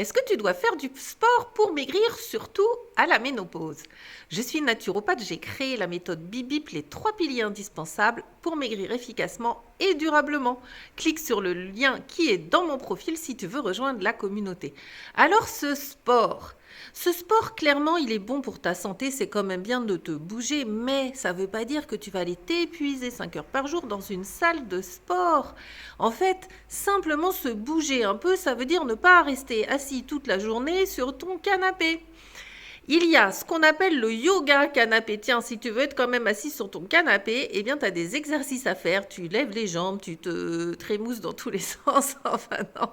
Est-ce que tu dois faire du sport pour maigrir, surtout à la ménopause? Je suis naturopathe, j'ai créé la méthode Bibip, les 3 piliers indispensables pour maigrir efficacement et durablement. Clique sur le lien qui est dans mon profil si tu veux rejoindre la communauté. Alors ce sport, clairement, il est bon pour ta santé, c'est quand même bien de te bouger, mais ça ne veut pas dire que tu vas aller t'épuiser 5 heures par jour dans une salle de sport. En fait, simplement se bouger un peu, ça veut dire ne pas rester assis toute la journée sur ton canapé. Il y a ce qu'on appelle le yoga canapé. Tiens, si tu veux être quand même assis sur ton canapé, eh bien, tu as des exercices à faire. Tu lèves les jambes, tu te trémousses dans tous les sens. Enfin, non,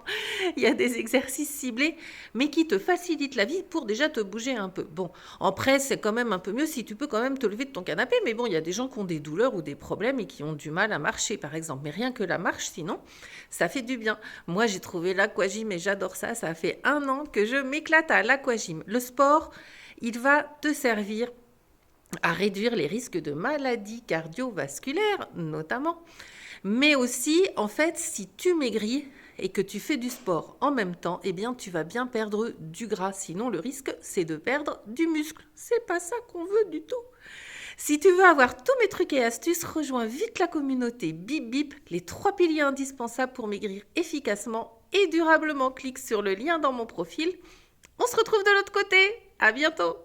il y a des exercices ciblés, mais qui te facilitent la vie pour déjà te bouger un peu. Bon, après, c'est quand même un peu mieux si tu peux quand même te lever de ton canapé. Mais bon, il y a des gens qui ont des douleurs ou des problèmes et qui ont du mal à marcher, par exemple. Mais rien que la marche, sinon, ça fait du bien. Moi, j'ai trouvé l'aquagym et j'adore ça. Ça fait 1 an que je m'éclate à l'aquagym. Le sport, il va te servir à réduire les risques de maladies cardiovasculaires, notamment. Mais aussi, en fait, si tu maigris et que tu fais du sport en même temps, eh bien, tu vas bien perdre du gras. Sinon, le risque, c'est de perdre du muscle. C'est pas ça qu'on veut du tout. Si tu veux avoir tous mes trucs et astuces, rejoins vite la communauté Bip Bip, les 3 piliers indispensables pour maigrir efficacement et durablement. Clique sur le lien dans mon profil. On se retrouve de l'autre côté. À bientôt.